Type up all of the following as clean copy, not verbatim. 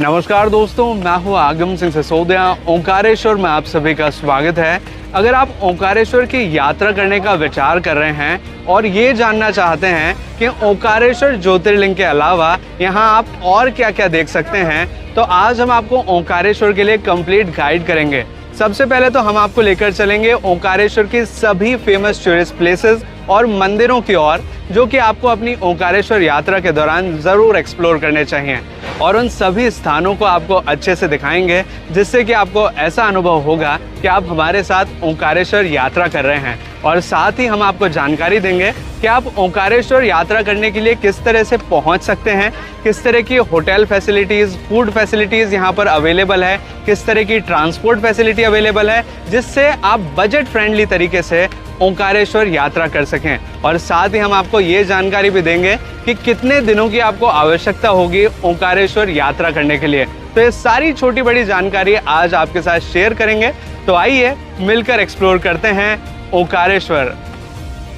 नमस्कार दोस्तों, मैं हूँ आगम सिंह सिसोदिया। ओंकारेश्वर में आप सभी का स्वागत है। अगर आप ओंकारेश्वर की यात्रा करने का विचार कर रहे हैं और ये जानना चाहते हैं कि ओंकारेश्वर ज्योतिर्लिंग के अलावा यहाँ आप और क्या क्या देख सकते हैं, तो आज हम आपको ओंकारेश्वर के लिए कंप्लीट गाइड करेंगे। सबसे पहले तो हम आपको लेकर चलेंगे ओंकारेश्वर की सभी फेमस टूरिस्ट प्लेसेस और मंदिरों की ओर, जो कि आपको अपनी ओंकारेश्वर यात्रा के दौरान ज़रूर एक्सप्लोर करने चाहिए। और उन सभी स्थानों को आपको अच्छे से दिखाएंगे, जिससे कि आपको ऐसा अनुभव होगा कि आप हमारे साथ ओंकारेश्वर यात्रा कर रहे हैं। और साथ ही हम आपको जानकारी देंगे कि आप ओंकारेश्वर यात्रा करने के लिए किस तरह से पहुंच सकते हैं, किस तरह की होटल फैसिलिटीज़, फूड फैसिलिटीज़ यहाँ पर अवेलेबल है, किस तरह की ट्रांसपोर्ट फैसिलिटी अवेलेबल है, जिससे आप बजट फ्रेंडली तरीके से ओंकारेश्वर यात्रा कर सकें। और साथ ही हम आपको ये जानकारी भी देंगे कि कितने दिनों की आपको आवश्यकता होगी ओंकारेश्वर यात्रा करने के लिए। तो ये सारी छोटी बड़ी जानकारी आज आपके साथ शेयर करेंगे। तो आइए मिलकर एक्सप्लोर करते हैं ओंकारेश्वर।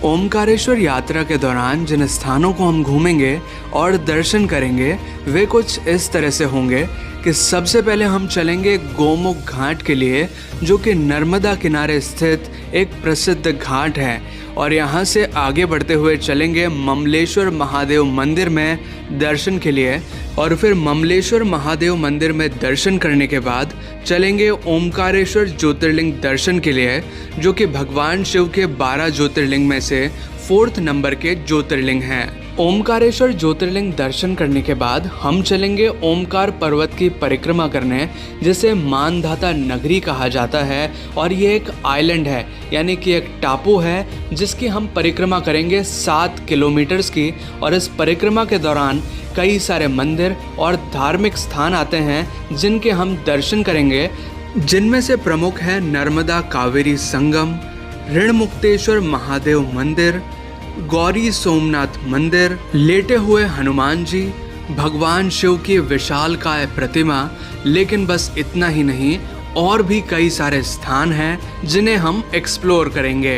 ओंकारेश्वर यात्रा के दौरान जिन स्थानों को हम घूमेंगे और दर्शन करेंगे वे कुछ इस तरह से होंगे कि सबसे पहले हम चलेंगे गोमुख घाट के लिए, जो कि नर्मदा किनारे स्थित एक प्रसिद्ध घाट है। और यहाँ से आगे बढ़ते हुए चलेंगे ममलेश्वर महादेव मंदिर में दर्शन के लिए। और फिर ममलेश्वर महादेव मंदिर में दर्शन करने के बाद चलेंगे ओंकारेश्वर ज्योतिर्लिंग दर्शन के लिए, जो कि भगवान शिव के 12 ज्योतिर्लिंग में से 4th नंबर के ज्योतिर्लिंग हैं। ओंकारेश्वर ज्योतिर्लिंग दर्शन करने के बाद हम चलेंगे ओमकार पर्वत की परिक्रमा करने, जिसे मानधाता नगरी कहा जाता है। और ये एक आइलैंड है, यानी कि एक टापू है, जिसकी हम परिक्रमा करेंगे 7 किलोमीटर्स की। और इस परिक्रमा के दौरान कई सारे मंदिर और धार्मिक स्थान आते हैं जिनके हम दर्शन करेंगे, जिनमें से प्रमुख है नर्मदा कावेरी संगम, ऋणमुक्तेश्वर महादेव मंदिर, गौरी सोमनाथ मंदिर, लेटे हुए हनुमान जी, भगवान शिव की विशालकाय प्रतिमा। लेकिन बस इतना ही नहीं, और भी कई सारे स्थान हैं जिन्हें हम एक्सप्लोर करेंगे।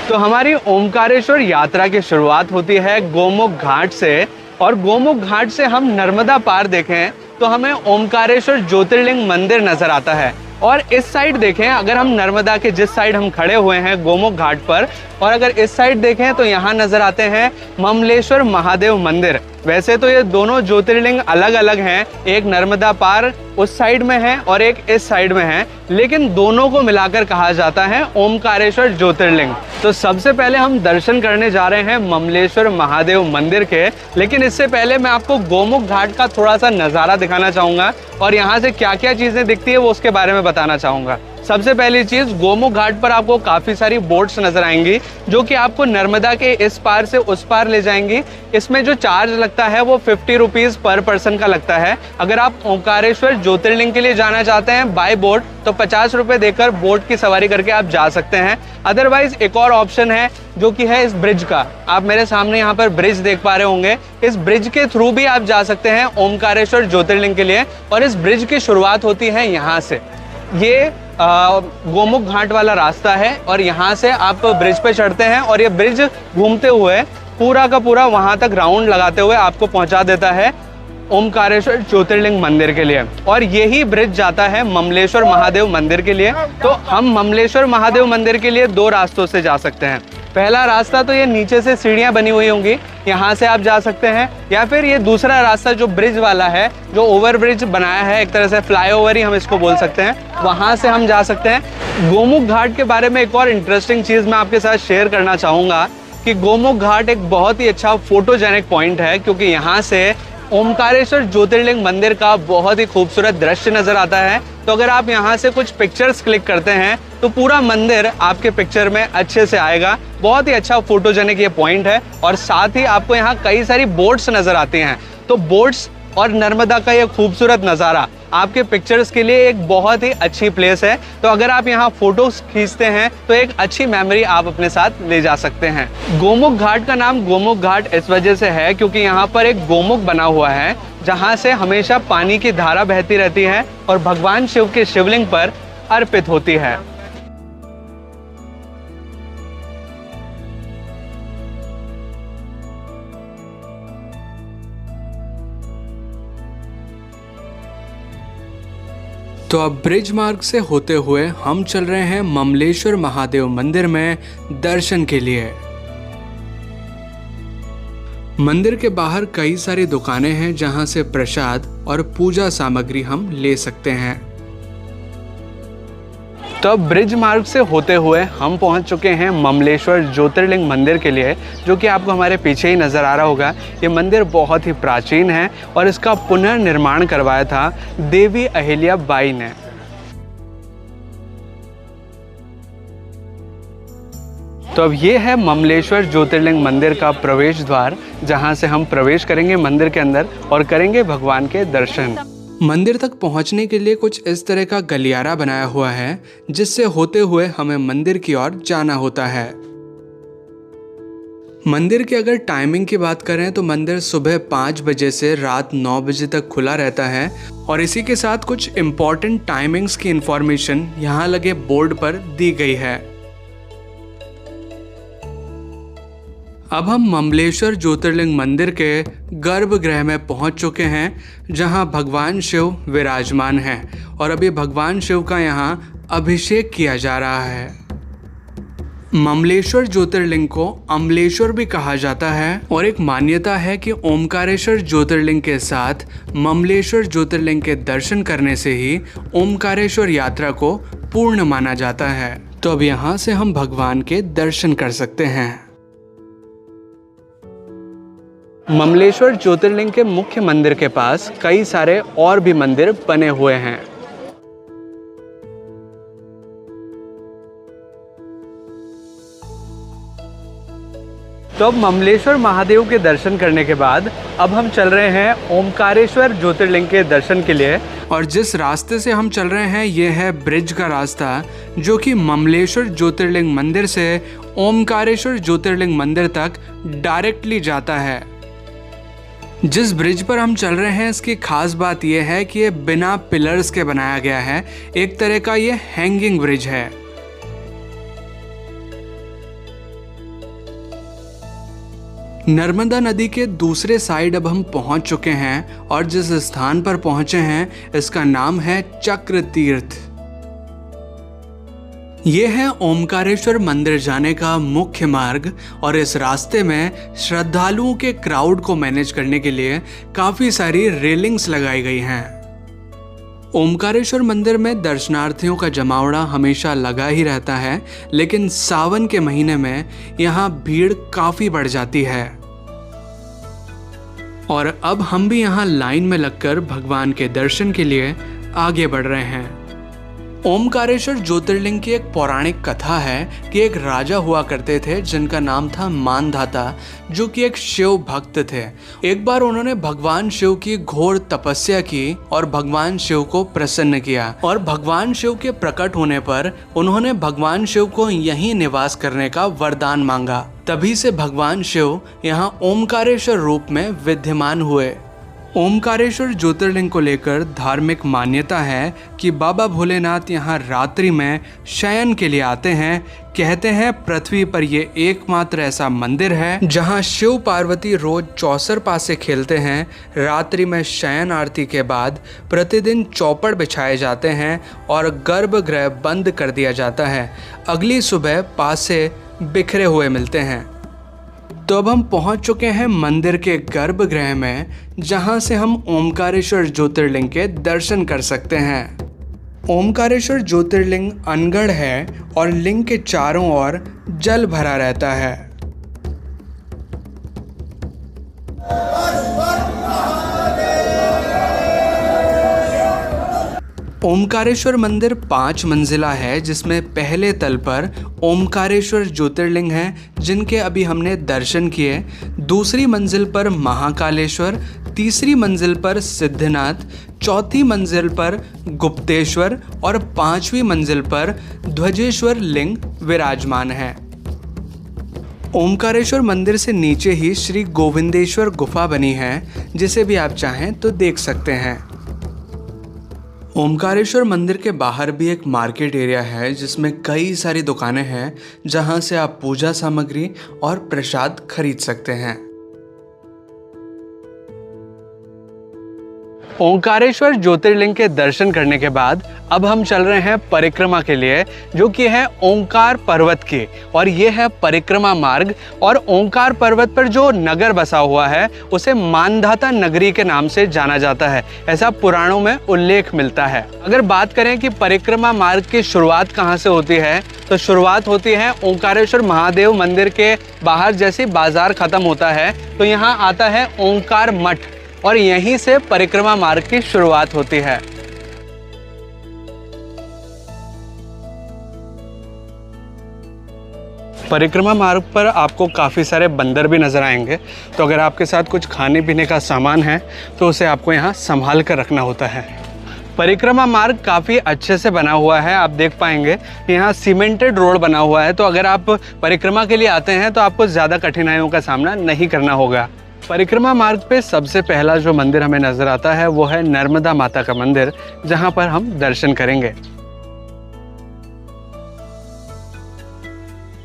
तो हमारी ओंकारेश्वर यात्रा की शुरुआत होती है गोमुख घाट से। और गोमुख घाट से हम नर्मदा पार देखें तो हमें ओंकारेश्वर ज्योतिर्लिंग मंदिर नजर आता है। और इस साइड देखें, अगर हम नर्मदा के जिस साइड हम खड़े हुए हैं गोमुख घाट पर, और अगर इस साइड देखें तो यहाँ नजर आते हैं ममलेश्वर महादेव मंदिर। वैसे तो ये दोनों ज्योतिर्लिंग अलग अलग हैं, एक नर्मदा पार उस साइड में है और एक इस साइड में है, लेकिन दोनों को मिलाकर कहा जाता है ओंकारेश्वर ज्योतिर्लिंग। तो सबसे पहले हम दर्शन करने जा रहे हैं ममलेश्वर महादेव मंदिर के। लेकिन इससे पहले मैं आपको गोमुख घाट का थोड़ा सा नज़ारा दिखाना चाहूँगा और यहाँ से क्या क्या चीज़ें दिखती है वो उसके बारे में बताना चाहूँगा। सबसे पहली चीज़, गोमुख घाट पर आपको काफ़ी सारी बोट्स नजर आएंगी, जो कि आपको नर्मदा के इस पार से उस पार ले जाएंगी। इसमें जो चार्ज लगता है वो 50 रुपीज़ पर पर्सन का लगता है। अगर आप ओंकारेश्वर ज्योतिर्लिंग के लिए जाना चाहते हैं बाय बोट, तो 50 रुपये देकर बोट की सवारी करके आप जा सकते हैं। अदरवाइज एक और ऑप्शन है, जो कि है इस ब्रिज का। आप मेरे सामने यहाँ पर ब्रिज देख पा रहे होंगे, इस ब्रिज के थ्रू भी आप जा सकते हैं ओंकारेश्वर ज्योतिर्लिंग के लिए। और इस ब्रिज की शुरुआत होती है यहाँ से। ये गोमुख घाट वाला रास्ता है और यहाँ से आप ब्रिज पे चढ़ते हैं और ये ब्रिज घूमते हुए पूरा का पूरा वहाँ तक राउंड लगाते हुए आपको पहुँचा देता है ओंकारेश्वर ज्योतिर्लिंग मंदिर के लिए। और यही ब्रिज जाता है ममलेश्वर महादेव मंदिर के लिए। तो हम ममलेश्वर महादेव मंदिर के लिए 2 रास्तों से जा सकते हैं। पहला रास्ता तो ये नीचे से सीढ़ियाँ बनी हुई होंगी, यहाँ से आप जा सकते हैं। या फिर ये दूसरा रास्ता जो ब्रिज वाला है, जो ओवर ब्रिज बनाया है, एक तरह से फ्लाईओवर ही हम इसको बोल सकते हैं, वहाँ से हम जा सकते हैं। गोमुख घाट के बारे में एक और इंटरेस्टिंग चीज़ मैं आपके साथ शेयर करना चाहूँगा कि गोमुख घाट एक बहुत ही अच्छा फोटोजेनिक पॉइंट है, क्योंकि यहाँ से ओंकारेश्वर ज्योतिर्लिंग मंदिर का बहुत ही खूबसूरत दृश्य नजर आता है। तो अगर आप यहाँ से कुछ पिक्चर्स क्लिक करते हैं तो पूरा मंदिर आपके पिक्चर में अच्छे से आएगा। बहुत ही अच्छा फोटोजेनिक ये पॉइंट है। और साथ ही आपको यहाँ कई सारी बोट्स नजर आती हैं। तो बोट्स और नर्मदा का ये खूबसूरत नज़ारा आपके पिक्चर्स के लिए एक बहुत ही अच्छी प्लेस है। तो अगर आप यहाँ फोटोज खींचते हैं तो एक अच्छी मेमोरी आप अपने साथ ले जा सकते हैं। गोमुख घाट का नाम गोमुख घाट इस वजह से है क्योंकि यहाँ पर एक गोमुख बना हुआ है, जहाँ से हमेशा पानी की धारा बहती रहती है और भगवान शिव के शिवलिंग पर अर्पित होती है। तो अब ब्रिज मार्ग से होते हुए हम चल रहे हैं ममलेश्वर महादेव मंदिर में दर्शन के लिए। मंदिर के बाहर कई सारी दुकानें हैं जहां से प्रसाद और पूजा सामग्री हम ले सकते हैं। तो अब ब्रिज मार्ग से होते हुए हम पहुंच चुके हैं ममलेश्वर ज्योतिर्लिंग मंदिर के लिए, जो कि आपको हमारे पीछे ही नज़र आ रहा होगा। ये मंदिर बहुत ही प्राचीन है और इसका पुनर्निर्माण करवाया था देवी अहिल्या बाई ने। तो अब ये है ममलेश्वर ज्योतिर्लिंग मंदिर का प्रवेश द्वार, जहां से हम प्रवेश करेंगे मंदिर के अंदर और करेंगे भगवान के दर्शन। मंदिर तक पहुंचने के लिए कुछ इस तरह का गलियारा बनाया हुआ है, जिससे होते हुए हमें मंदिर की ओर जाना होता है। मंदिर की अगर टाइमिंग की बात करें तो मंदिर सुबह 5 बजे से रात 9 बजे तक खुला रहता है और इसी के साथ कुछ इम्पोर्टेंट टाइमिंग्स की इंफॉर्मेशन यहाँ लगे बोर्ड पर दी गई है। अब हम ममलेश्वर ज्योतिर्लिंग मंदिर के गर्भगृह में पहुंच चुके हैं, जहां भगवान शिव विराजमान हैं और अभी भगवान शिव का यहां अभिषेक किया जा रहा है। ममलेश्वर ज्योतिर्लिंग को अमलेश्वर भी कहा जाता है और एक मान्यता है कि ओमकारेश्वर ज्योतिर्लिंग के साथ ममलेश्वर ज्योतिर्लिंग के दर्शन करने से ही ओमकारेश्वर यात्रा को पूर्ण माना जाता है। तो अब यहाँ से हम भगवान के दर्शन कर सकते हैं। ममलेश्वर ज्योतिर्लिंग के मुख्य मंदिर के पास कई सारे और भी मंदिर बने हुए हैं। तो अब ममलेश्वर महादेव के दर्शन करने के बाद अब हम चल रहे हैं ओमकारेश्वर ज्योतिर्लिंग के दर्शन के लिए। और जिस रास्ते से हम चल रहे हैं ये है ब्रिज का रास्ता, जो कि ममलेश्वर ज्योतिर्लिंग मंदिर से ओमकारेश्वर ज्योतिर्लिंग मंदिर तक डायरेक्टली जाता है। जिस ब्रिज पर हम चल रहे हैं इसकी खास बात यह है कि ये बिना पिलर्स के बनाया गया है। एक तरह का ये हैंगिंग ब्रिज है। नर्मदा नदी के दूसरे साइड अब हम पहुंच चुके हैं और जिस स्थान पर पहुंचे हैं इसका नाम है चक्र तीर्थ। ये है ओमकारेश्वर मंदिर जाने का मुख्य मार्ग और इस रास्ते में श्रद्धालुओं के क्राउड को मैनेज करने के लिए काफी सारी रेलिंग्स लगाई गई हैं। ओमकारेश्वर मंदिर में दर्शनार्थियों का जमावड़ा हमेशा लगा ही रहता है, लेकिन सावन के महीने में यहाँ भीड़ काफी बढ़ जाती है। और अब हम भी यहाँ लाइन में लगकर भगवान के दर्शन के लिए आगे बढ़ रहे हैं। ओमकारेश्वर ज्योतिर्लिंग की एक पौराणिक कथा है कि एक राजा हुआ करते थे जिनका नाम था मानधाता, जो कि एक शिव भक्त थे। एक बार उन्होंने भगवान शिव की घोर तपस्या की और भगवान शिव को प्रसन्न किया और भगवान शिव के प्रकट होने पर उन्होंने भगवान शिव को यहीं निवास करने का वरदान मांगा। तभी से भगवान शिव यहाँ ओमकारेश्वर रूप में विद्यमान हुए। ओमकारेश्वर ज्योतिर्लिंग को लेकर धार्मिक मान्यता है कि बाबा भोलेनाथ यहाँ रात्रि में शयन के लिए आते हैं। कहते हैं पृथ्वी पर ये एकमात्र ऐसा मंदिर है जहाँ शिव पार्वती रोज चौसर पासे खेलते हैं। रात्रि में शयन आरती के बाद प्रतिदिन चौपड़ बिछाए जाते हैं और गर्भगृह बंद कर दिया जाता है। अगली सुबह पासे बिखरे हुए मिलते हैं। तो अब हम पहुंच चुके हैं मंदिर के गर्भगृह में, जहां से हम ओमकारेश्वर ज्योतिर्लिंग के दर्शन कर सकते हैं। ओमकारेश्वर ज्योतिर्लिंग अनगढ़ है और लिंग के चारों ओर जल भरा रहता है। ओमकारेश्वर मंदिर 5 मंजिला है, जिसमें पहले तल पर ओमकारेश्वर ज्योतिर्लिंग है जिनके अभी हमने दर्शन किए। दूसरी मंजिल पर महाकालेश्वर, तीसरी मंजिल पर सिद्धनाथ, चौथी मंजिल पर गुप्तेश्वर और 5वीं मंजिल पर ध्वजेश्वर लिंग विराजमान है। ओमकारेश्वर मंदिर से नीचे ही श्री गोविंदेश्वर गुफा बनी है, जिसे भी आप चाहें तो देख सकते हैं। ओमकारेश्वर मंदिर के बाहर भी एक मार्केट एरिया है जिसमें कई सारी दुकानें हैं जहां से आप पूजा सामग्री और प्रसाद खरीद सकते हैं। ओंकारेश्वर ज्योतिर्लिंग के दर्शन करने के बाद अब हम चल रहे हैं परिक्रमा के लिए, जो कि है ओंकार पर्वत की, और ये है परिक्रमा मार्ग। और ओंकार पर्वत पर जो नगर बसा हुआ है उसे मानधाता नगरी के नाम से जाना जाता है, ऐसा पुराणों में उल्लेख मिलता है। अगर बात करें कि परिक्रमा मार्ग की शुरुआत कहाँ से होती है, तो शुरुआत होती है ओंकारेश्वर महादेव मंदिर के बाहर। जैसे बाजार खत्म होता है तो यहाँ आता है ओंकार मठ, और यहीं से परिक्रमा मार्ग की शुरुआत होती है। परिक्रमा मार्ग पर आपको काफ़ी सारे बंदर भी नज़र आएंगे, तो अगर आपके साथ कुछ खाने पीने का सामान है तो उसे आपको यहाँ संभाल कर रखना होता है। परिक्रमा मार्ग काफ़ी अच्छे से बना हुआ है, आप देख पाएंगे यहाँ सीमेंटेड रोड बना हुआ है। तो अगर आप परिक्रमा के लिए आते हैं तो आपको ज़्यादा कठिनाइयों का सामना नहीं करना होगा। परिक्रमा मार्ग पे सबसे पहला जो मंदिर हमें नज़र आता है वो है नर्मदा माता का मंदिर, जहाँ पर हम दर्शन करेंगे।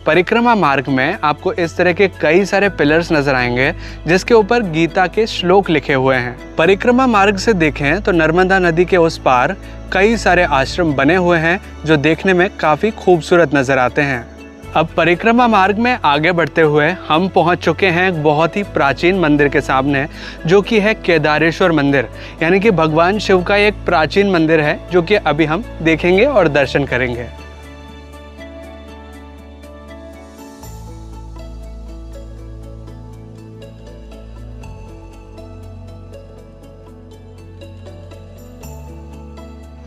परिक्रमा मार्ग में आपको इस तरह के कई सारे पिलर्स नजर आएंगे जिसके ऊपर गीता के श्लोक लिखे हुए हैं। परिक्रमा मार्ग से देखें तो नर्मदा नदी के उस पार कई सारे आश्रम बने हुए हैं जो देखने में काफ़ी खूबसूरत नजर आते हैं। अब परिक्रमा मार्ग में आगे बढ़ते हुए हम पहुंच चुके हैं एक बहुत ही प्राचीन मंदिर के सामने, जो कि है केदारेश्वर मंदिर, यानी कि भगवान शिव का एक प्राचीन मंदिर है जो कि अभी हम देखेंगे और दर्शन करेंगे।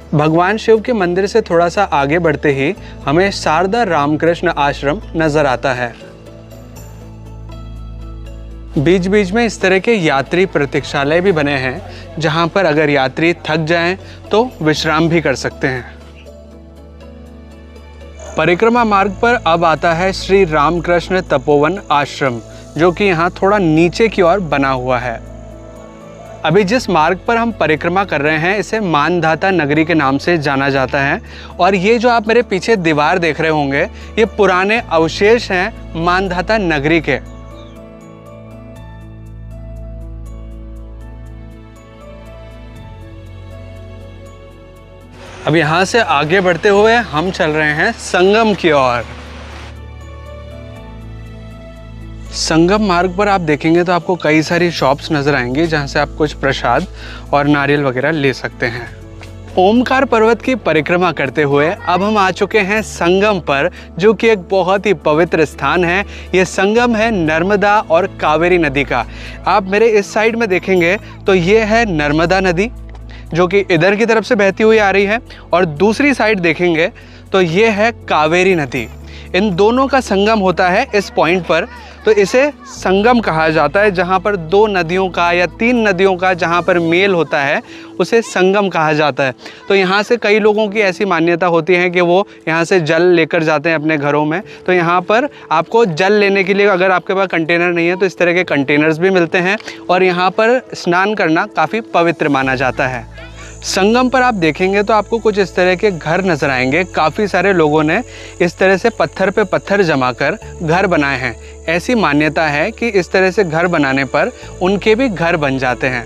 भगवान शिव के मंदिर से थोड़ा सा आगे बढ़ते ही हमें शारदा रामकृष्ण आश्रम नजर आता है। बीच बीच में इस तरह के यात्री प्रतीक्षालय भी बने हैं, जहां पर अगर यात्री थक जाएं तो विश्राम भी कर सकते हैं। परिक्रमा मार्ग पर अब आता है श्री रामकृष्ण तपोवन आश्रम, जो कि यहाँ थोड़ा नीचे की ओर बना हुआ है। अभी जिस मार्ग पर हम परिक्रमा कर रहे हैं इसे मानधाता नगरी के नाम से जाना जाता है, और ये जो आप मेरे पीछे दीवार देख रहे होंगे ये पुराने अवशेष हैं मानधाता नगरी के। अब यहाँ से आगे बढ़ते हुए हम चल रहे हैं संगम की ओर। संगम मार्ग पर आप देखेंगे तो आपको कई सारी शॉप्स नजर आएंगी जहां से आप कुछ प्रसाद और नारियल वगैरह ले सकते हैं। ओमकार पर्वत की परिक्रमा करते हुए अब हम आ चुके हैं संगम पर, जो कि एक बहुत ही पवित्र स्थान है। ये संगम है नर्मदा और कावेरी नदी का। आप मेरे इस साइड में देखेंगे तो ये है नर्मदा नदी जो कि इधर की तरफ से बहती हुई आ रही है, और दूसरी साइड देखेंगे तो ये है कावेरी नदी। इन दोनों का संगम होता है इस पॉइंट पर, तो इसे संगम कहा जाता है। जहाँ पर दो नदियों का या तीन नदियों का जहाँ पर मेल होता है उसे संगम कहा जाता है। तो यहाँ से कई लोगों की ऐसी मान्यता होती है कि वो यहाँ से जल लेकर जाते हैं अपने घरों में। तो यहाँ पर आपको जल लेने के लिए अगर आपके पास कंटेनर नहीं है तो इस तरह के कंटेनर्स भी मिलते हैं, और यहाँ पर स्नान करना काफ़ी पवित्र माना जाता है। संगम पर आप देखेंगे तो आपको कुछ इस तरह के घर नजर आएंगे। काफ़ी सारे लोगों ने इस तरह से पत्थर पे पत्थर जमा कर घर बनाए हैं। ऐसी मान्यता है कि इस तरह से घर बनाने पर उनके भी घर बन जाते हैं।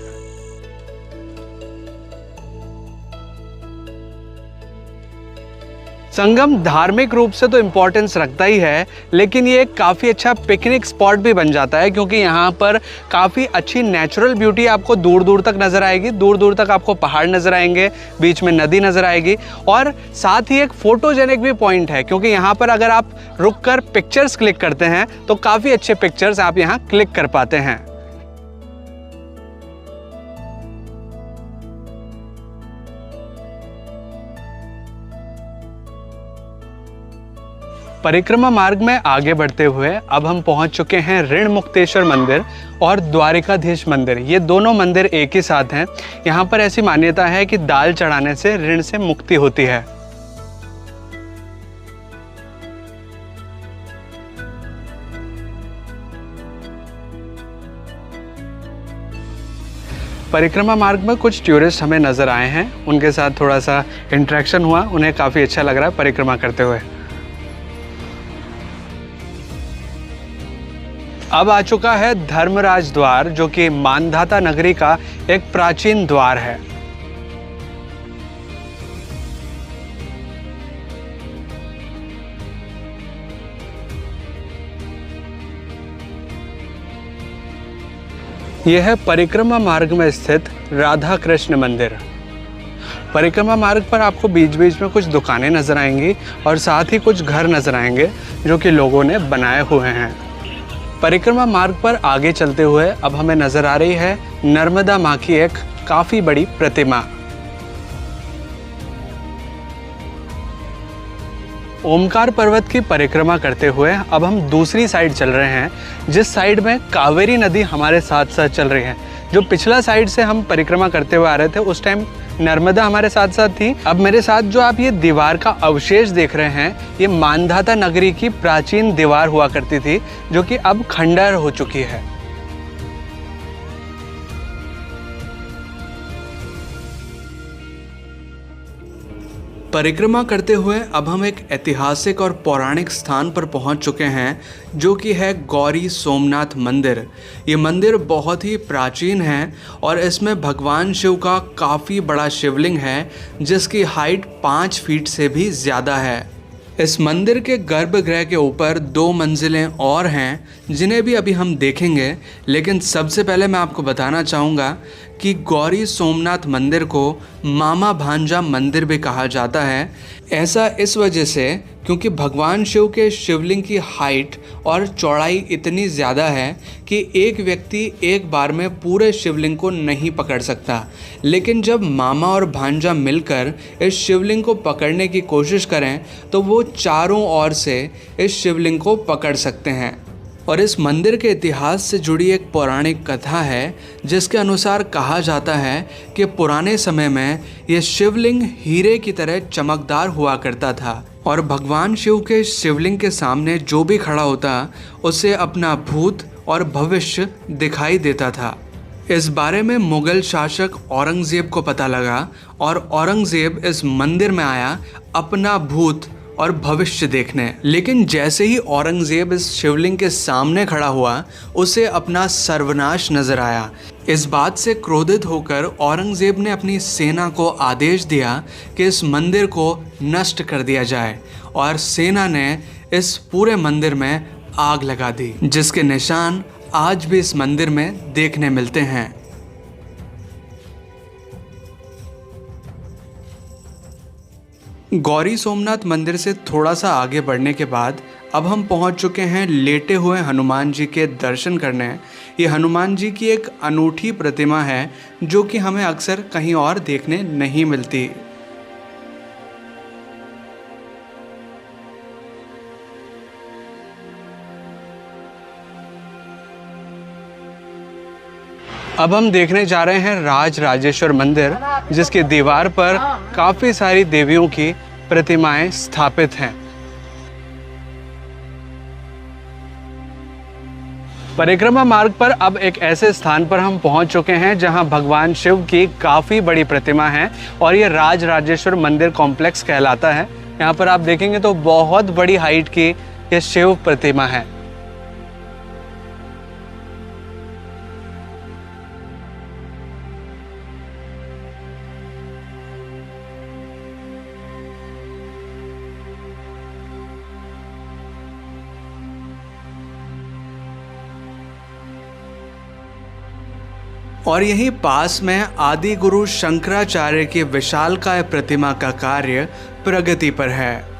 संगम धार्मिक रूप से तो इम्पोर्टेंस रखता ही है, लेकिन ये काफ़ी अच्छा पिकनिक स्पॉट भी बन जाता है, क्योंकि यहाँ पर काफ़ी अच्छी नेचुरल ब्यूटी आपको दूर दूर तक नज़र आएगी। दूर दूर तक आपको पहाड़ नज़र आएंगे, बीच में नदी नज़र आएगी, और साथ ही एक फ़ोटोजेनिक भी पॉइंट है, क्योंकि यहाँ पर अगर आप रुक कर पिक्चर्स क्लिक करते हैं तो काफ़ी अच्छे पिक्चर्स आप यहाँ क्लिक कर पाते हैं। परिक्रमा मार्ग में आगे बढ़ते हुए अब हम पहुंच चुके हैं ऋण मुक्तेश्वर मंदिर और द्वारिकाधीश मंदिर। ये दोनों मंदिर एक ही साथ हैं। यहाँ पर ऐसी मान्यता है कि दाल चढ़ाने से ऋण से मुक्ति होती है। परिक्रमा मार्ग में कुछ टूरिस्ट हमें नज़र आए हैं, उनके साथ थोड़ा सा इंटरेक्शन हुआ, उन्हें काफ़ी अच्छा लग रहा है परिक्रमा करते हुए। अब आ चुका है धर्मराज द्वार, जो कि मानधाता नगरी का एक प्राचीन द्वार है। यह है परिक्रमा मार्ग में स्थित राधा कृष्ण मंदिर। परिक्रमा मार्ग पर आपको बीच बीच में कुछ दुकानें नजर आएंगी और साथ ही कुछ घर नजर आएंगे जो कि लोगों ने बनाए हुए हैं। परिक्रमा मार्ग पर आगे चलते हुए अब हमें नजर आ रही है नर्मदा माँ की एक काफी बड़ी प्रतिमा। ओमकार पर्वत की परिक्रमा करते हुए अब हम दूसरी साइड चल रहे हैं, जिस साइड में कावेरी नदी हमारे साथ साथ चल रही है। जो पिछला साइड से हम परिक्रमा करते हुए आ रहे थे उस टाइम नर्मदा हमारे साथ साथ थी। अब मेरे साथ जो आप ये दीवार का अवशेष देख रहे हैं, ये मांधाता नगरी की प्राचीन दीवार हुआ करती थी जो कि अब खंडर हो चुकी है। परिक्रमा करते हुए अब हम एक ऐतिहासिक और पौराणिक स्थान पर पहुंच चुके हैं जो कि है गौरी सोमनाथ मंदिर। ये मंदिर बहुत ही प्राचीन है और इसमें भगवान शिव का काफ़ी बड़ा शिवलिंग है जिसकी हाइट 5 फीट से भी ज़्यादा है। इस मंदिर के गर्भगृह के ऊपर 2 मंजिलें और हैं जिन्हें भी अभी हम देखेंगे, लेकिन सबसे पहले मैं आपको बताना चाहूँगा कि गौरी सोमनाथ मंदिर को मामा भांजा मंदिर भी कहा जाता है। ऐसा इस वजह से क्योंकि भगवान शिव के शिवलिंग की हाइट और चौड़ाई इतनी ज़्यादा है कि एक व्यक्ति एक बार में पूरे शिवलिंग को नहीं पकड़ सकता, लेकिन जब मामा और भांजा मिलकर इस शिवलिंग को पकड़ने की कोशिश करें तो वो चारों ओर से इस शिवलिंग को पकड़ सकते हैं। और इस मंदिर के इतिहास से जुड़ी एक पौराणिक कथा है जिसके अनुसार कहा जाता है कि पुराने समय में ये शिवलिंग हीरे की तरह चमकदार हुआ करता था और भगवान शिव के शिवलिंग के सामने जो भी खड़ा होता उसे अपना भूत और भविष्य दिखाई देता था। इस बारे में मुगल शासक औरंगजेब को पता लगा और औरंगजेब इस मंदिर में आया अपना भूत और भविष्य देखने। लेकिन जैसे ही औरंगजेब इस शिवलिंग के सामने खड़ा हुआ उसे अपना सर्वनाश नजर आया। इस बात से क्रोधित होकर औरंगजेब ने अपनी सेना को आदेश दिया कि इस मंदिर को नष्ट कर दिया जाए और सेना ने इस पूरे मंदिर में आग लगा दी, जिसके निशान आज भी इस मंदिर में देखने मिलते हैं। गौरी सोमनाथ मंदिर से थोड़ा सा आगे बढ़ने के बाद अब हम पहुंच चुके हैं लेटे हुए हनुमान जी के दर्शन करने। ये हनुमान जी की एक अनूठी प्रतिमा है जो कि हमें अक्सर कहीं और देखने नहीं मिलती। अब हम देखने जा रहे हैं राज राजेश्वर मंदिर, जिसकी दीवार पर काफ़ी सारी देवियों की प्रतिमाएं स्थापित हैं। परिक्रमा मार्ग पर अब एक ऐसे स्थान पर हम पहुंच चुके हैं जहां भगवान शिव की काफ़ी बड़ी प्रतिमा है और ये राज राजेश्वर मंदिर कॉम्प्लेक्स कहलाता है। यहाँ पर आप देखेंगे तो बहुत बड़ी हाइट की ये शिव प्रतिमा है। और यहीं पास में आदि गुरु शंकराचार्य की विशालकाय प्रतिमा का कार्य प्रगति पर है।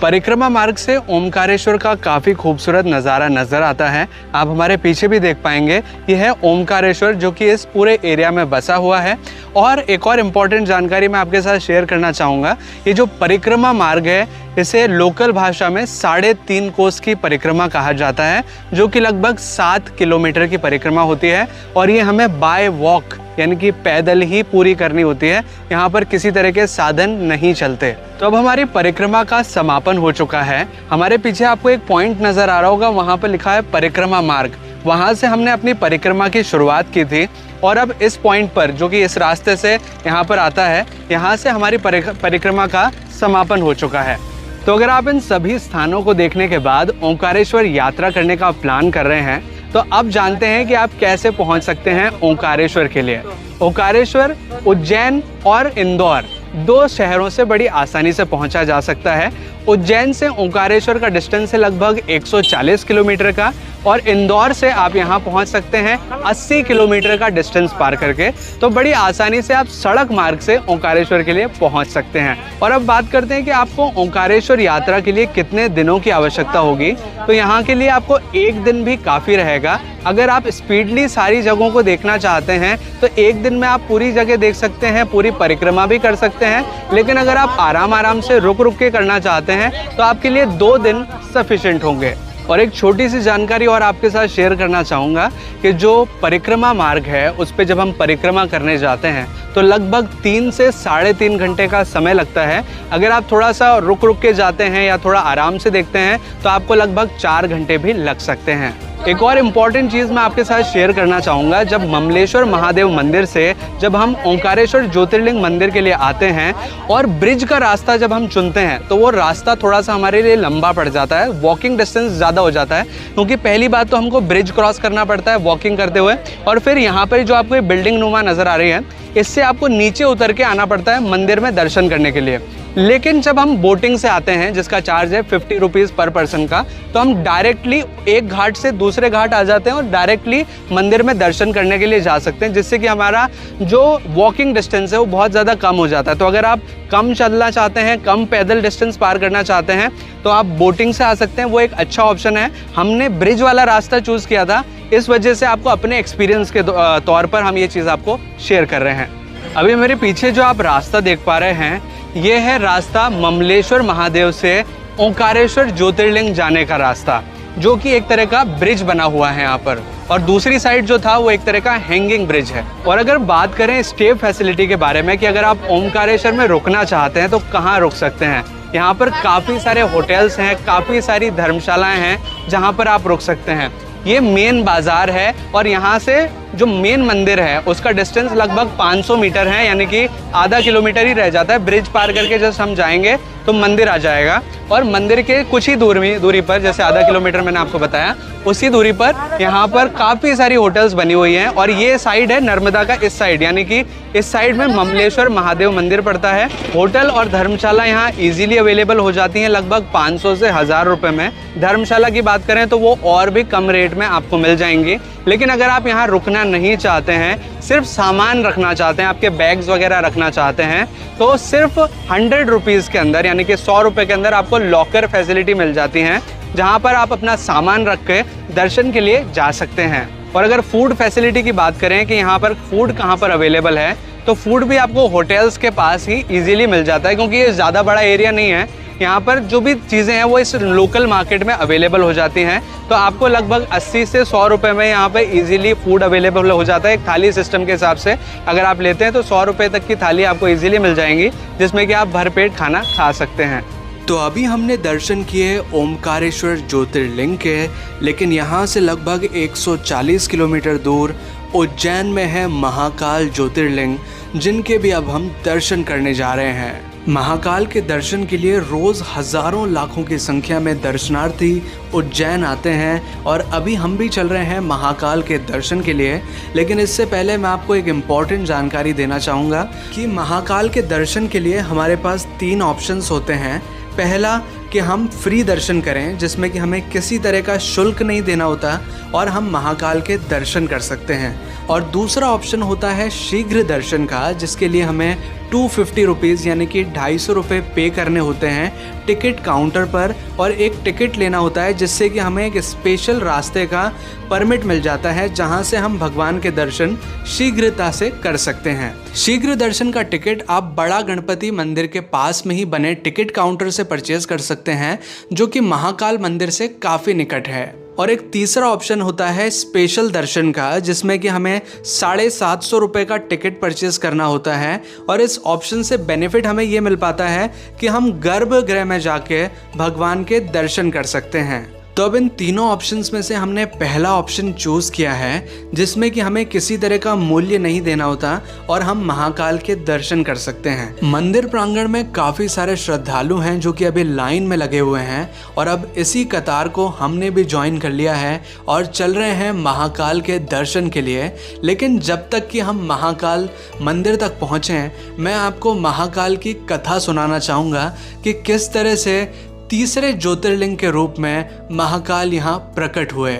परिक्रमा मार्ग से ओमकारेश्वर का काफ़ी खूबसूरत नज़ारा नज़र आता है। आप हमारे पीछे भी देख पाएंगे, यह है ओमकारेश्वर जो कि इस पूरे एरिया में बसा हुआ है। और एक और इम्पॉर्टेंट जानकारी मैं आपके साथ शेयर करना चाहूँगा, ये जो परिक्रमा मार्ग है इसे लोकल भाषा में 3.5 कोस की परिक्रमा कहा जाता है, जो कि लगभग 7 किलोमीटर की परिक्रमा होती है और ये हमें बाय वॉक यानी कि पैदल ही पूरी करनी होती है। यहाँ पर किसी तरह के साधन नहीं चलते। तो अब हमारी परिक्रमा का समापन हो चुका है। हमारे पीछे आपको एक पॉइंट नज़र आ रहा होगा, वहाँ पर लिखा है परिक्रमा मार्ग। वहाँ से हमने अपनी परिक्रमा की शुरुआत की थी और अब इस पॉइंट पर जो कि इस रास्ते से यहाँ पर आता है, यहाँ से हमारी परिक्रमा का समापन हो चुका है। तो अगर आप इन सभी स्थानों को देखने के बाद ओंकारेश्वर यात्रा करने का प्लान कर रहे हैं तो अब जानते हैं कि आप कैसे पहुंच सकते हैं ओंकारेश्वर के लिए। ओंकारेश्वर उज्जैन और इंदौर 2 शहरों से बड़ी आसानी से पहुंचा जा सकता है उज्जैन से ओंकारेश्वर का डिस्टेंस है लगभग 140 किलोमीटर का, और इंदौर से आप यहाँ पहुँच सकते हैं 80 किलोमीटर का डिस्टेंस पार करके। तो बड़ी आसानी से आप सड़क मार्ग से ओंकारेश्वर के लिए पहुँच सकते हैं। और अब बात करते हैं कि आपको ओंकारेश्वर यात्रा के लिए कितने दिनों की आवश्यकता होगी। तो यहाँ के लिए आपको 1 दिन भी काफ़ी रहेगा। अगर आप स्पीडली सारी जगहों को देखना चाहते हैं तो 1 दिन में आप पूरी जगह देख सकते हैं, पूरी परिक्रमा भी कर सकते हैं। लेकिन अगर आप आराम से रुक रुक के करना चाहते हैं तो आपके लिए 2 दिन सफिशिएंट होंगे। और एक छोटी सी जानकारी और आपके साथ शेयर करना चाहूँगा कि जो परिक्रमा मार्ग है उस पे जब हम परिक्रमा करने जाते हैं तो लगभग 3 से 3.5 घंटे का समय लगता है। अगर आप थोड़ा सा रुक रुक के जाते हैं या थोड़ा आराम से देखते हैं तो आपको लगभग 4 घंटे भी लग सकते हैं। एक और इम्पॉर्टेंट चीज़ मैं आपके साथ शेयर करना चाहूँगा, जब ममलेश्वर महादेव मंदिर से जब हम ओंकारेश्वर ज्योतिर्लिंग मंदिर के लिए आते हैं और ब्रिज का रास्ता जब हम चुनते हैं तो वो रास्ता थोड़ा सा हमारे लिए लंबा पड़ जाता है, वॉकिंग डिस्टेंस ज़्यादा हो जाता है। क्योंकि पहली बात तो हमको ब्रिज क्रॉस करना पड़ता है वॉकिंग करते हुए, और फिर यहाँ पर जो आपको बिल्डिंग नुमा नज़र आ रही है इससे आपको नीचे उतर के आना पड़ता है मंदिर में दर्शन करने के लिए। लेकिन जब हम बोटिंग से आते हैं जिसका चार्ज है 50 रुपीज़ पर पर्सन का, तो हम डायरेक्टली एक घाट से दूसरे घाट आ जाते हैं और डायरेक्टली मंदिर में दर्शन करने के लिए जा सकते हैं, जिससे कि हमारा जो वॉकिंग डिस्टेंस है वो बहुत ज़्यादा कम हो जाता है। तो अगर आप कम चलना चाहते हैं, कम पैदल डिस्टेंस पार करना चाहते हैं तो आप बोटिंग से आ सकते हैं, वो एक अच्छा ऑप्शन है। हमने ब्रिज वाला रास्ता चूज़ किया था, इस वजह से आपको अपने एक्सपीरियंस के तौर पर हम ये चीज़ आपको शेयर कर रहे हैं। अभी मेरे पीछे जो आप रास्ता देख पा रहे हैं ये है रास्ता ममलेश्वर महादेव से ओंकारेश्वर ज्योतिर्लिंग जाने का रास्ता, जो कि एक तरह का ब्रिज बना हुआ है यहाँ पर। और दूसरी साइड जो था वो एक तरह का हैंगिंग ब्रिज है। और अगर बात करें स्टे फैसिलिटी के बारे में कि अगर आप ओंकारेश्वर में रुकना चाहते हैं तो कहाँ रुक सकते हैं, यहाँ पर काफ़ी सारे होटल्स हैं, काफ़ी सारी धर्मशालाएँ हैं जहाँ पर आप रुक सकते हैं। ये मेन बाज़ार है और यहाँ से जो मेन मंदिर है उसका डिस्टेंस लगभग 500 मीटर है, यानी कि आधा किलोमीटर ही रह जाता है। ब्रिज पार करके जैसे हम जाएंगे तो मंदिर आ जाएगा, और मंदिर के कुछ ही दूरी पर, जैसे आधा किलोमीटर मैंने आपको बताया, उसी दूरी पर यहाँ पर काफ़ी सारी होटल्स बनी हुई हैं। और ये साइड है नर्मदा का इस साइड, यानी कि इस साइड में ममलेश्वर महादेव मंदिर पड़ता है। होटल और धर्मशाला यहाँ इजीली अवेलेबल हो जाती हैं लगभग 500 से 1000 रुपये में। धर्मशाला की बात करें तो वो और भी कम रेट में आपको मिल जाएंगी। लेकिन अगर आप यहाँ रुकना नहीं चाहते हैं, सिर्फ सामान रखना चाहते हैं, आपके बैग्स वगैरह रखना चाहते हैं, तो सिर्फ 100 रुपीज़ के अंदर, यानी कि 100 रुपये के अंदर आपको लॉकर फैसिलिटी मिल जाती हैं, जहाँ पर आप अपना सामान रख के दर्शन के लिए जा सकते हैं। और अगर फूड फैसिलिटी की बात करें कि यहाँ पर फूड कहाँ पर अवेलेबल है, तो फूड भी आपको होटल्स के पास ही इजीली मिल जाता है, क्योंकि ये ज़्यादा बड़ा एरिया नहीं है। यहाँ पर जो भी चीज़ें हैं वो इस लोकल मार्केट में अवेलेबल हो जाती हैं। तो आपको लगभग 80 से 100 रुपये में यहाँ पे इजीली फूड अवेलेबल हो जाता है। एक थाली सिस्टम के हिसाब से अगर आप लेते हैं तो 100 रुपये तक की थाली आपको इजीली मिल जाएंगी, जिसमें कि आप भरपेट खाना खा सकते हैं। तो अभी हमने दर्शन किए ओमकारेश्वर ज्योतिर्लिंग के, लेकिन यहाँ से लगभग 140 किलोमीटर दूर उज्जैन में है महाकाल ज्योतिर्लिंग, जिनके भी अब हम दर्शन करने जा रहे हैं। महाकाल के दर्शन के लिए रोज़ हज़ारों लाखों की संख्या में दर्शनार्थी उज्जैन आते हैं, और अभी हम भी चल रहे हैं महाकाल के दर्शन के लिए। लेकिन इससे पहले मैं आपको एक इम्पॉर्टेंट जानकारी देना चाहूँगा कि महाकाल के दर्शन के लिए हमारे पास 3 ऑप्शंस होते हैं। पहला कि हम फ्री दर्शन करें, जिसमें कि हमें किसी तरह का शुल्क नहीं देना होता और हम महाकाल के दर्शन कर सकते हैं। और दूसरा ऑप्शन होता है शीघ्र दर्शन का, जिसके लिए हमें 250 रुपीज़ यानी कि 250 रुपये पे करने होते हैं टिकट काउंटर पर, और एक टिकट लेना होता है जिससे कि हमें एक स्पेशल रास्ते का परमिट मिल जाता है, जहां से हम भगवान के दर्शन शीघ्रता से कर सकते हैं। शीघ्र दर्शन का टिकट आप बड़ा गणपति मंदिर के पास में ही बने टिकट काउंटर से परचेज कर सकते हैं, जो कि महाकाल मंदिर से काफ़ी निकट है। और एक तीसरा ऑप्शन होता है स्पेशल दर्शन का, जिसमें कि हमें 750 रुपये का टिकट परचेज करना होता है। और इस ऑप्शन से बेनिफिट हमें ये मिल पाता है कि हम गर्भगृह में जाके भगवान के दर्शन कर सकते हैं। तो अब इन तीनों ऑप्शंस में से हमने पहला ऑप्शन चूज़ किया है, जिसमें कि हमें किसी तरह का मूल्य नहीं देना होता और हम महाकाल के दर्शन कर सकते हैं। मंदिर प्रांगण में काफ़ी सारे श्रद्धालु हैं जो कि अभी लाइन में लगे हुए हैं, और अब इसी कतार को हमने भी ज्वाइन कर लिया है और चल रहे हैं महाकाल के दर्शन के लिए। लेकिन जब तक कि हम महाकाल मंदिर तक पहुँचें, मैं आपको महाकाल की कथा सुनाना चाहूँगा कि किस तरह से तीसरे ज्योतिर्लिंग के रूप में महाकाल यहाँ प्रकट हुए।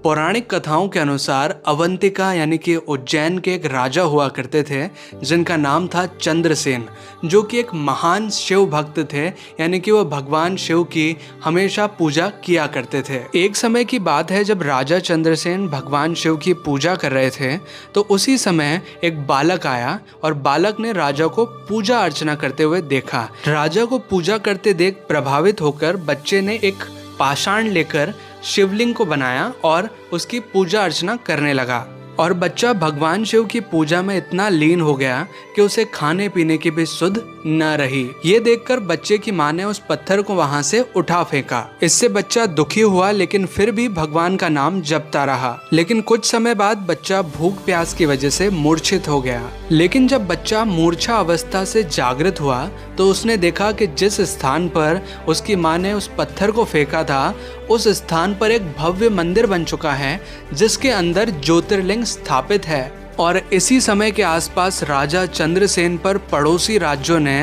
पौराणिक कथाओं के अनुसार अवंतिका यानी कि उज्जैन के एक राजा हुआ करते थे जिनका नाम था चंद्रसेन, जो कि एक महान शिव भक्त थे, यानी कि वो भगवान शिव की हमेशा पूजा किया करते थे। एक समय की बात है जब राजा चंद्रसेन भगवान शिव की पूजा कर रहे थे तो उसी समय एक बालक आया और बालक ने राजा को पूजा अर्चना करते हुए देखा। राजा को पूजा करते देख प्रभावित होकर बच्चे ने एक पाषाण लेकर शिवलिंग को बनाया और उसकी पूजा अर्चना करने लगा। और बच्चा भगवान शिव की पूजा में इतना लीन हो गया कि उसे खाने पीने की भी सुध न रही। ये देखकर बच्चे की माँ ने उस पत्थर को वहां से उठा फेंका। इससे बच्चा दुखी हुआ लेकिन फिर भी भगवान का नाम जपता रहा। लेकिन कुछ समय बाद बच्चा भूख प्यास की वजह से मूर्छित हो गया। लेकिन जब बच्चा मूर्छा अवस्था से जागृत हुआ तो उसने देखा कि जिस स्थान पर उसकी माँ ने उस पत्थर को फेंका था उस स्थान पर एक भव्य मंदिर बन चुका है जिसके अंदर ज्योतिर्लिंग स्थापित है। और इसी समय के आसपास राजा चंद्रसेन पर पड़ोसी राज्यों ने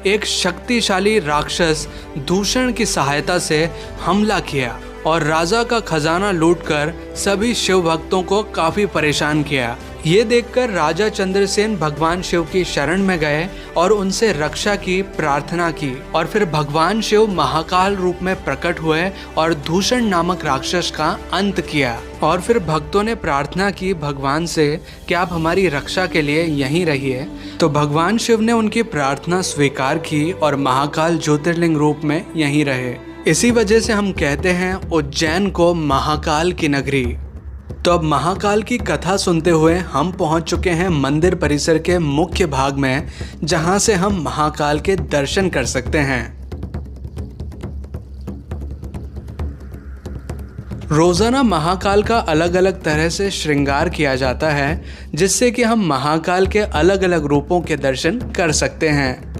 एक शक्तिशाली राक्षस दूषण की सहायता से हमला किया और राजा का खजाना लूटकर सभी शिव भक्तों को काफी परेशान किया। ये देखकर राजा चंद्रसेन भगवान शिव की शरण में गए और उनसे रक्षा की प्रार्थना की और फिर भगवान शिव महाकाल रूप में प्रकट हुए और दूषण नामक राक्षस का अंत किया। और फिर भक्तों ने प्रार्थना की भगवान से कि आप हमारी रक्षा के लिए यहीं रहिए। तो भगवान शिव ने उनकी प्रार्थना स्वीकार की और महाकाल ज्योतिर्लिंग रूप में यहीं रहे। इसी वजह से हम कहते हैं उज्जैन को महाकाल की नगरी। तो अब महाकाल की कथा सुनते हुए हम पहुंच चुके हैं मंदिर परिसर के मुख्य भाग में, जहां से हम महाकाल के दर्शन कर सकते हैं। रोजाना महाकाल का अलग अलग तरह से श्रृंगार किया जाता है जिससे कि हम महाकाल के अलग अलग रूपों के दर्शन कर सकते हैं।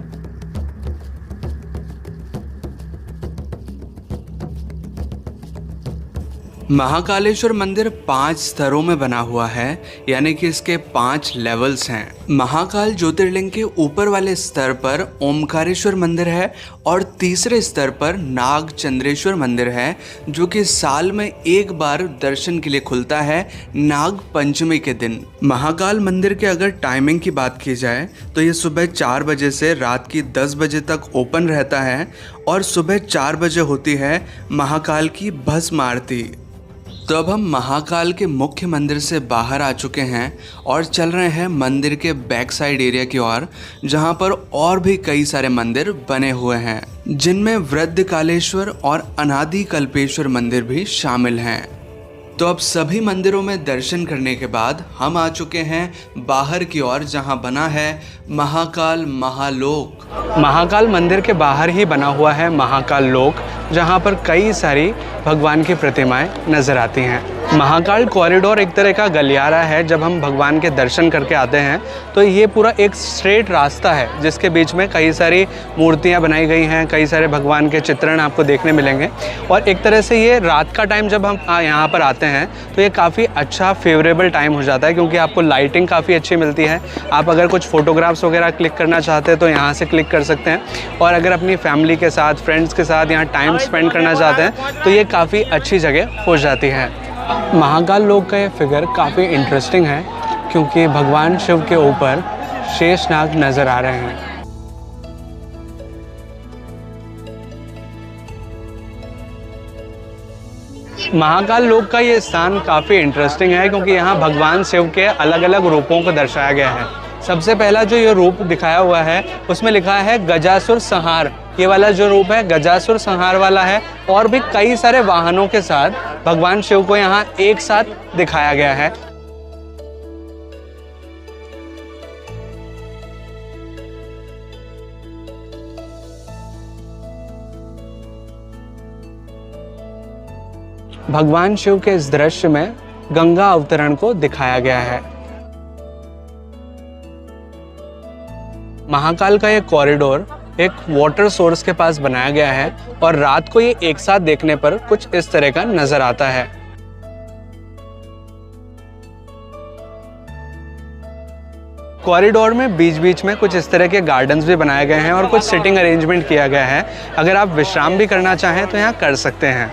महाकालेश्वर मंदिर 5 स्तरों में बना हुआ है, यानी कि इसके 5 लेवल्स हैं। महाकाल ज्योतिर्लिंग के ऊपर वाले स्तर पर ओमकारेश्वर मंदिर है और तीसरे स्तर पर नाग चंद्रेश्वर मंदिर है, जो कि साल में एक बार दर्शन के लिए खुलता है नाग पंचमी के दिन। महाकाल मंदिर के अगर टाइमिंग की बात की जाए तो ये सुबह 4 बजे से रात की 10 बजे तक ओपन रहता है और सुबह 4 बजे होती है महाकाल की भस्म आरती। तो अब हम महाकाल के मुख्य मंदिर से बाहर आ चुके हैं और चल रहे हैं मंदिर के बैक साइड एरिया की ओर, जहां पर और भी कई सारे मंदिर बने हुए हैं जिनमें वृद्धकालेश्वर और अनादि कल्पेश्वर मंदिर भी शामिल हैं। तो अब सभी मंदिरों में दर्शन करने के बाद हम आ चुके हैं बाहर की ओर, जहां बना है महाकाल महालोक। महाकाल मंदिर के बाहर ही बना हुआ है महाकाल लोक, जहां पर कई सारी भगवान की प्रतिमाएं नजर आती हैं। महाकाल कॉरिडोर एक तरह का गलियारा है। जब हम भगवान के दर्शन करके आते हैं तो ये पूरा एक स्ट्रेट रास्ता है जिसके बीच में कई सारी मूर्तियां बनाई गई हैं, कई सारे भगवान के चित्रण आपको देखने मिलेंगे। और एक तरह से ये रात का टाइम जब हम यहाँ पर आते हैं तो ये काफ़ी अच्छा फेवरेबल टाइम हो जाता है, क्योंकि आपको लाइटिंग काफ़ी अच्छी मिलती है। आप अगर कुछ फ़ोटोग्राफ्स वगैरह क्लिक करना चाहते हैं तो यहाँ से क्लिक कर सकते हैं, और अगर अपनी फैमिली के साथ, फ्रेंड्स के साथ यहाँ टाइम स्पेंड करना चाहते हैं तो ये काफ़ी अच्छी जगह हो जाती है। महाकाल लोक का ये फिगर काफ़ी इंटरेस्टिंग है क्योंकि भगवान शिव के ऊपर शेषनाग नजर आ रहे हैं। महाकाल लोक का ये स्थान काफ़ी इंटरेस्टिंग है क्योंकि यहाँ भगवान शिव के अलग अलग रूपों को दर्शाया गया है। सबसे पहला जो ये रूप दिखाया हुआ है उसमें लिखा है गजासुर संहार। ये वाला जो रूप है गजासुर संहार वाला है, और भी कई सारे वाहनों के साथ भगवान शिव को यहाँ एक साथ दिखाया गया है। भगवान शिव के इस दृश्य में गंगा अवतरण को दिखाया गया है। महाकाल का ये कॉरिडोर एक वाटर सोर्स के पास बनाया गया है और रात को ये एक साथ देखने पर कुछ इस तरह का नजर आता है। कॉरिडोर में बीच बीच में कुछ इस तरह के गार्डन्स भी बनाए गए हैं और कुछ सिटिंग अरेंजमेंट किया गया है। अगर आप विश्राम भी करना चाहें तो यहाँ कर सकते हैं।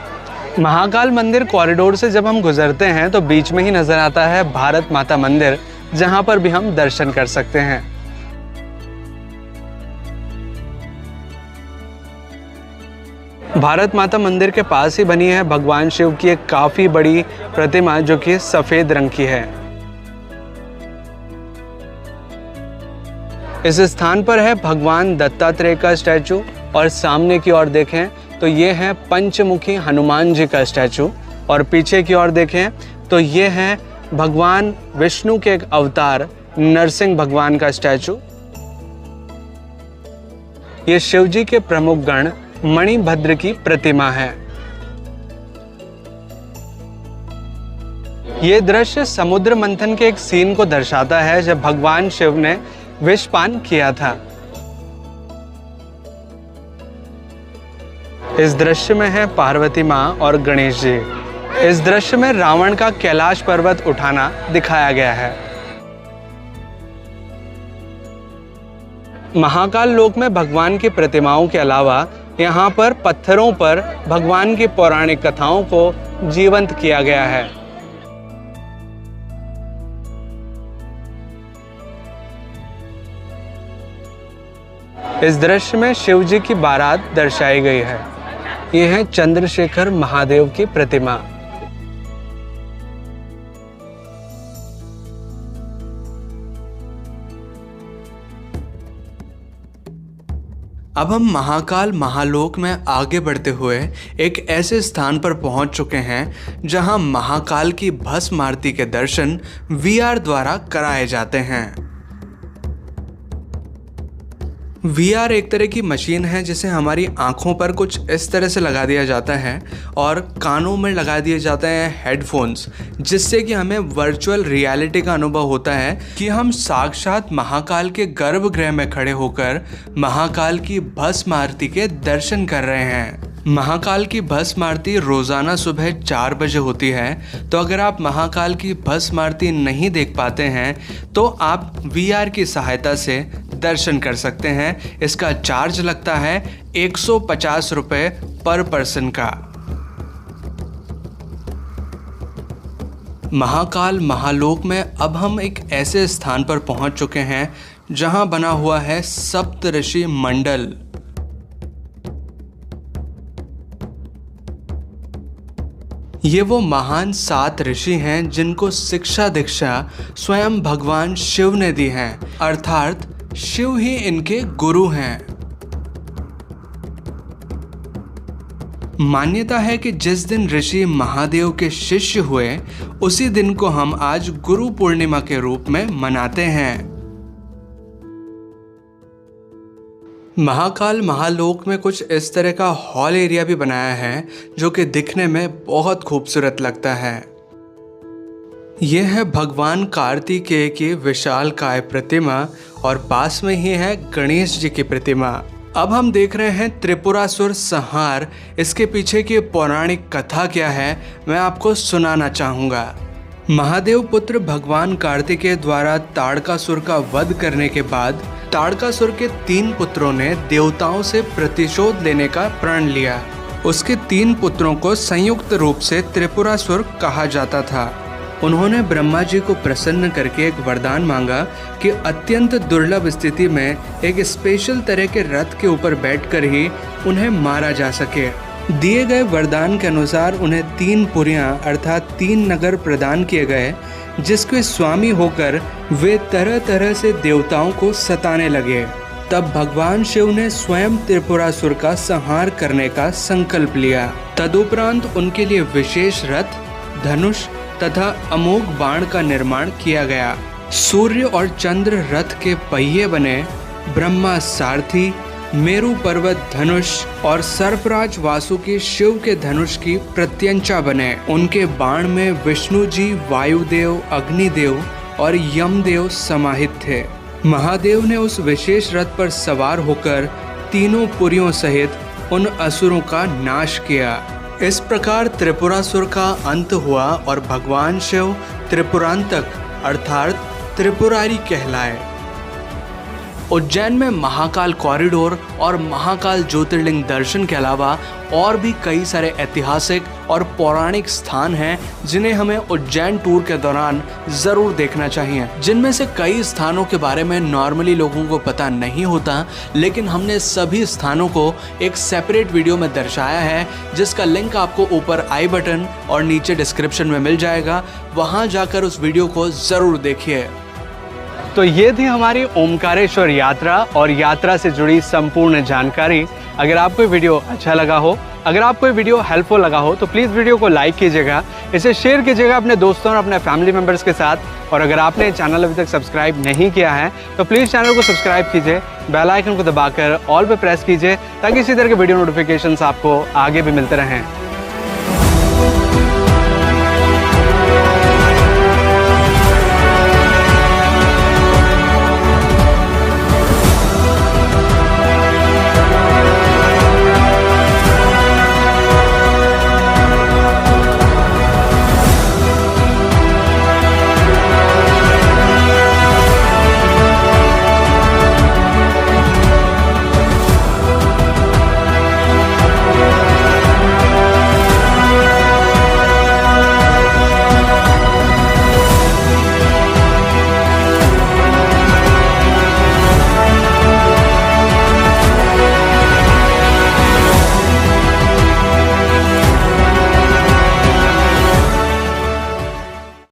महाकाल मंदिर कॉरिडोर से जब हम गुजरते हैं तो बीच में ही नज़र आता है भारत माता मंदिर, जहाँ पर भी हम दर्शन कर सकते हैं। भारत माता मंदिर के पास ही बनी है भगवान शिव की एक काफ़ी बड़ी प्रतिमा जो कि सफ़ेद रंग की है। इस स्थान पर है भगवान दत्तात्रेय का स्टैचू और सामने की ओर देखें तो ये है पंचमुखी हनुमान जी का स्टैचू और पीछे की ओर देखें तो ये है भगवान विष्णु के एक अवतार नरसिंह भगवान का स्टैचू। ये शिव जी के प्रमुख गण मणिभद्र की प्रतिमा है। ये दृश्य समुद्र मंथन के एक सीन को दर्शाता है जब भगवान शिव ने विषपान किया था। इस दृश्य में है पार्वती माँ और गणेश जी। इस दृश्य में रावण का कैलाश पर्वत उठाना दिखाया गया है। महाकाल लोक में भगवान की प्रतिमाओं के अलावा यहाँ पर पत्थरों पर भगवान की पौराणिक कथाओं को जीवंत किया गया है। इस दृश्य में शिव जी की बारात दर्शाई गई है। यह है चंद्रशेखर महादेव की प्रतिमा। अब हम महाकाल महालोक में आगे बढ़ते हुए एक ऐसे स्थान पर पहुंच चुके हैं जहां महाकाल की भस्म आरती के दर्शन वीआर द्वारा कराए जाते हैं। वीआर एक तरह की मशीन है जिसे हमारी आंखों पर कुछ इस तरह से लगा दिया जाता है और कानों में लगा दिए जाते हैं हेडफोन्स, जिससे कि हमें वर्चुअल रियलिटी का अनुभव होता है कि हम साक्षात महाकाल के गर्भगृह में खड़े होकर महाकाल की भस्म आरती के दर्शन कर रहे हैं। महाकाल की भस्म आरती रोजाना सुबह 4 बजे होती है, तो अगर आप महाकाल की भस्म आरती नहीं देख पाते हैं तो आप वीआर की सहायता से दर्शन कर सकते हैं। इसका चार्ज लगता है 150 रुपये पर पर्सन का। महाकाल महालोक में अब हम एक ऐसे स्थान पर पहुंच चुके हैं जहां बना हुआ है सप्तऋषि मंडल। ये वो महान 7 ऋषि हैं जिनको शिक्षा दीक्षा स्वयं भगवान शिव ने दी है, अर्थात शिव ही इनके गुरु हैं। मान्यता है कि जिस दिन ऋषि महादेव के शिष्य हुए उसी दिन को हम आज गुरु पूर्णिमा के रूप में मनाते हैं। महाकाल महालोक में कुछ इस तरह का हॉल एरिया भी बनाया है जो कि दिखने में बहुत खूबसूरत लगता है। यह है भगवान कार्तिकेय की विशालकाय प्रतिमा और पास में ही है गणेश जी की प्रतिमा। अब हम देख रहे हैं त्रिपुरासुर संहार। इसके पीछे की पौराणिक कथा क्या है मैं आपको सुनाना चाहूँगा। महादेव पुत्र भगवान कार्तिकेय द्वारा ताड़कासुर का वध करने के बाद ताड़कासुर के 3 पुत्रों ने देवताओं से प्रतिशोध लेने का प्रण लिया। उसके 3 पुत्रों को संयुक्त रूप से त्रिपुरासुर कहा जाता था। उन्होंने ब्रह्मा जी को प्रसन्न करके एक वरदान मांगा कि अत्यंत दुर्लभ स्थिति में एक स्पेशल तरह के रथ के ऊपर बैठकर ही उन्हें मारा जा सके। दिए गए वरदान के अनुसार उन्हें 3 पुरियां अर्थात 3 नगर प्रदान किए गए, जिसके स्वामी होकर वे तरह तरह से देवताओं को सताने लगे। तब भगवान शिव ने स्वयं त्रिपुरासुर का संहार करने का संकल्प लिया। तदुपरांत उनके लिए विशेष रथ, धनुष तथा अमोघ बाण का निर्माण किया गया। सूर्य और चंद्र रथ के पहिए बने, ब्रह्मा सारथी, मेरु पर्वत धनुष और सर्पराज वासुकी शिव के धनुष की प्रत्यंचा बने। उनके बाण में विष्णु जी, वायुदेव, अग्निदेव और यमदेव समाहित थे। महादेव ने उस विशेष रथ पर सवार होकर तीनों पुरियों सहित उन असुरों का नाश किया। इस प्रकार त्रिपुरासुर का अंत हुआ और भगवान शिव त्रिपुरांतक अर्थात त्रिपुरारी कहलाए। उज्जैन में महाकाल कॉरिडोर और महाकाल ज्योतिर्लिंग दर्शन के अलावा और भी कई सारे ऐतिहासिक और पौराणिक स्थान हैं जिन्हें हमें उज्जैन टूर के दौरान जरूर देखना चाहिए, जिनमें से कई स्थानों के बारे में नॉर्मली लोगों को पता नहीं होता, लेकिन हमने सभी स्थानों को एक सेपरेट वीडियो में दर्शाया है जिसका लिंक आपको ऊपर आई बटन और नीचे डिस्क्रिप्शन में मिल जाएगा। वहां जाकर उस वीडियो को जरूर देखिए। तो ये थी हमारी ओमकारेश्वर यात्रा और यात्रा से जुड़ी संपूर्ण जानकारी। अगर आपको वीडियो अच्छा लगा हो, अगर आपको वीडियो हेल्पफुल लगा हो तो प्लीज़ वीडियो को लाइक कीजिएगा, इसे शेयर कीजिएगा अपने दोस्तों और अपने फैमिली मेम्बर्स के साथ। और अगर आपने चैनल अभी तक सब्सक्राइब नहीं किया है तो प्लीज़ चैनल को सब्सक्राइब कीजिए, बेल आइकन को दबाकर ऑल पे प्रेस कीजिए ताकि इसी तरह के वीडियो नोटिफिकेशंस आपको आगे भी मिलते रहें।